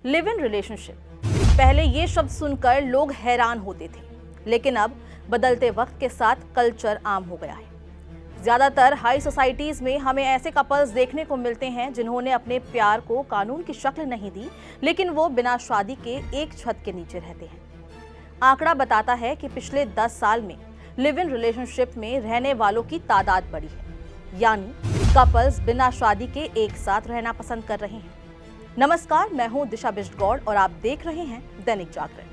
Live in relationship, पहले ये शब्द सुनकर लोग हैरान होते थे, लेकिन अब बदलते वक्त के साथ कल्चर आम हो गया है। ज्यादातर हाई सोसाइटीज में हमें ऐसे कपल्स देखने को मिलते हैं जिन्होंने अपने प्यार को कानून की शक्ल नहीं दी, लेकिन वो बिना शादी के एक छत के नीचे रहते हैं। आंकड़ा बताता है कि पिछले 10 साल में लिव इन रिलेशनशिप में रहने वालों की तादाद बढ़ी है, यानी कपल्स बिना शादी के एक साथ रहना पसंद कर रहे हैं। नमस्कार, मैं हूं दिशा बिष्टगौड़ और आप देख रहे हैं दैनिक जागरण।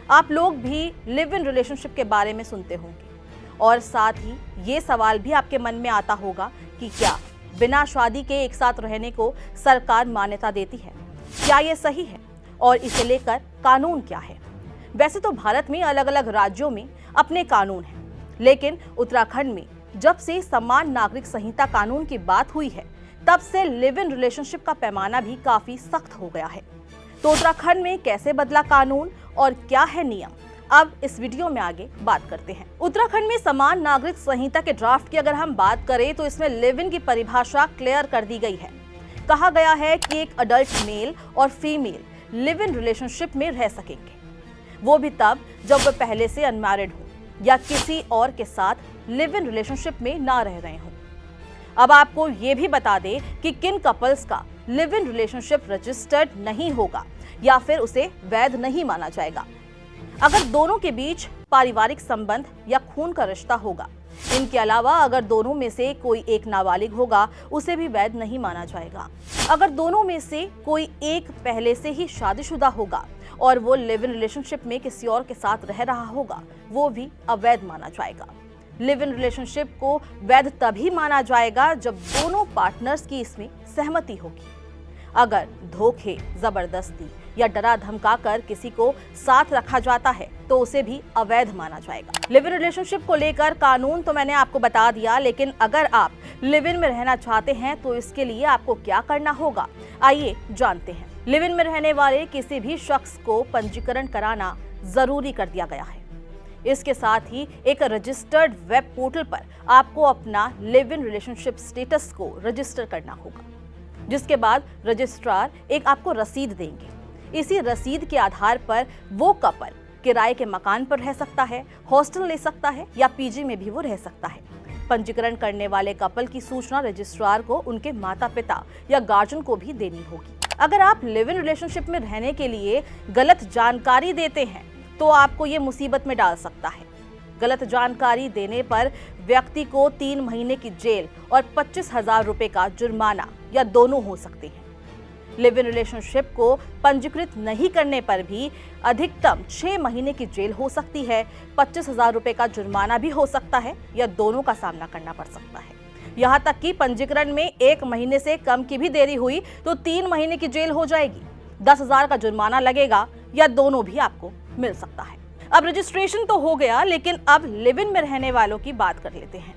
आप लोग भी लिव इन रिलेशनशिप के बारे में सुनते होंगे और साथ ही ये सवाल भी आपके मन में आता होगा कि क्या बिना शादी के एक साथ रहने को सरकार मान्यता देती है? क्या ये सही है और इसे लेकर कानून क्या है? वैसे तो भारत में अलग अलग राज्यों में अपने कानून हैं, लेकिन उत्तराखंड में जब से समान नागरिक संहिता कानून की बात हुई है, तब से लिव इन रिलेशनशिप का पैमाना भी काफी सख्त हो गया है। तो उत्तराखंड में कैसे बदला कानून और क्या है नियम, अब इस वीडियो में आगे बात करते हैं। उत्तराखंड में समान नागरिक संहिता के ड्राफ्ट की अगर हम बात करें तो इसमें लिव इन की परिभाषा क्लियर कर दी गई है। कहा गया है कि एक अडल्ट मेल और फीमेल लिव इन रिलेशनशिप में रह सकेंगे, वो भी तब जब वे पहले से अनमैरिड हो या किसी और के साथ लिव इन रिलेशनशिप में ना रह रहे हों। अब आपको ये भी बता दें कि किन कपल्स का लिव इन रिलेशनशिप रजिस्टर्ड नहीं होगा या फिर उसे वैध नहीं माना जाएगा। अगर दोनों के बीच पारिवारिक संबंध या खून का रिश्ता होगा। इनके अलावा अगर दोनों में से कोई एक नाबालिग होगा, उसे भी वैध नहीं माना जाएगा। अगर दोनों में से कोई एक पहले से ही शादीशुदा होगा और वो लिव इन रिलेशनशिप में किसी और के साथ रह रहा होगा, वो भी अवैध माना जाएगा। लिव इन रिलेशनशिप को वैध तभी माना जाएगा जब दोनों पार्टनर्स की इसमें सहमति होगी। अगर धोखे, जबरदस्ती या डरा धमकाकर किसी को साथ रखा जाता है तो उसे भी अवैध माना जाएगा। लिव इन रिलेशनशिप को लेकर कानून तो मैंने आपको बता दिया, लेकिन अगर आप लिव इन में रहना चाहते हैं तो इसके लिए आपको क्या करना होगा, आइए जानते हैं। लिव इन में रहने वाले किसी भी शख्स को पंजीकरण कराना जरूरी कर दिया गया है। इसके साथ ही एक रजिस्टर्ड वेब पोर्टल पर आपको अपना लिव इन रिलेशनशिप स्टेटस को रजिस्टर करना होगा, जिसके बाद रजिस्ट्रार एक आपको रसीद देंगे। इसी रसीद के आधार पर वो कपल किराए के मकान पर रह सकता है, हॉस्टल ले सकता है या पीजी में भी वो रह सकता है। पंजीकरण करने वाले कपल की सूचना रजिस्ट्रार को उनके माता पिता या गार्जियन को भी देनी होगी। अगर आप लिव इन रिलेशनशिप में रहने के लिए गलत जानकारी देते हैं तो आपको ये मुसीबत में डाल सकता है। गलत जानकारी देने पर व्यक्ति को 3 महीने की जेल और 25,000 रुपए का जुर्माना या दोनों हो सकते हैं। लिव इन रिलेशनशिप को पंजीकृत नहीं करने पर भी अधिकतम 6 महीने की जेल हो सकती है, 25,000 रुपए का जुर्माना भी हो सकता है या दोनों का सामना करना पड़ सकता है। यहाँ तक कि पंजीकरण में 1 महीने से कम की भी देरी हुई तो 3 महीने की जेल हो जाएगी, 10,000 का जुर्माना लगेगा या दोनों भी आपको मिल सकता है। अब रजिस्ट्रेशन तो हो गया, लेकिन अब लिव इन में रहने वालों की बात कर लेते हैं।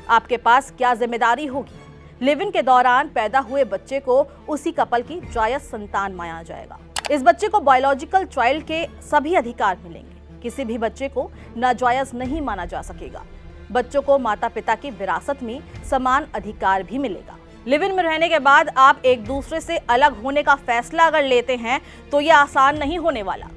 आपके पास क्या जिम्मेदारी होगी? लिव इन के दौरान पैदा हुए बच्चे को उसी कपल की जायज संतान माना जाएगा। इस बच्चे को बायोलॉजिकल चाइल्ड के सभी अधिकार मिलेंगे। किसी भी बच्चे को नाजायज नहीं माना जा सकेगा। बच्चों को माता पिता की विरासत में समान अधिकार भी मिलेगा। लिव इन में रहने के बाद आप एक दूसरे से अलग होने का फैसला अगर लेते हैं तो यह आसान नहीं होने वाला।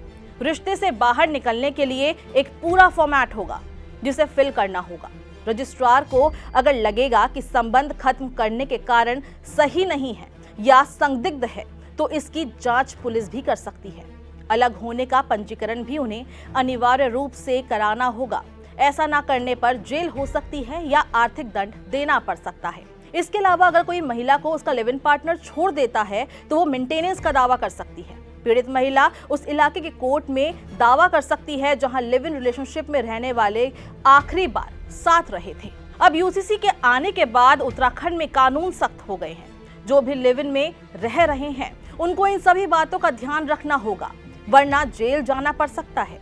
रिश्ते से बाहर निकलने के लिए एक पूरा फॉर्मेट होगा जिसे फिल करना होगा। रजिस्ट्रार को अगर लगेगा कि संबंध खत्म करने के कारण सही नहीं है या संदिग्ध है तो इसकी जांच पुलिस भी कर सकती है। अलग होने का पंजीकरण भी उन्हें अनिवार्य रूप से कराना होगा। ऐसा ना करने पर जेल हो सकती है या आर्थिक दंड देना पड़ सकता है। इसके अलावा अगर कोई महिला को उसका लिव इन पार्टनर छोड़ देता है तो वो मेंटेनेंस का दावा कर सकती है। पीड़ित महिला उस इलाके के कोर्ट में दावा कर सकती है जहां लिव इन रिलेशनशिप में रहने वाले आखिरी बार साथ रहे थे। अब यूसीसी के आने के बाद उत्तराखंड में कानून सख्त हो गए हैं। जो भी लिव इन में रह रहे हैं उनको इन सभी बातों का ध्यान रखना होगा, वरना जेल जाना पड़ सकता है।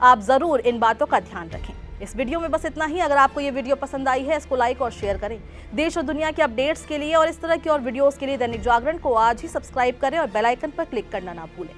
आप जरूर इन बातों का ध्यान रखें। इस वीडियो में बस इतना ही। अगर आपको ये वीडियो पसंद आई है, इसको लाइक और शेयर करें। देश और दुनिया के अपडेट्स के लिए और इस तरह की और वीडियोस के लिए दैनिक जागरण को आज ही सब्सक्राइब करें और बेल आइकन पर क्लिक करना ना भूलें।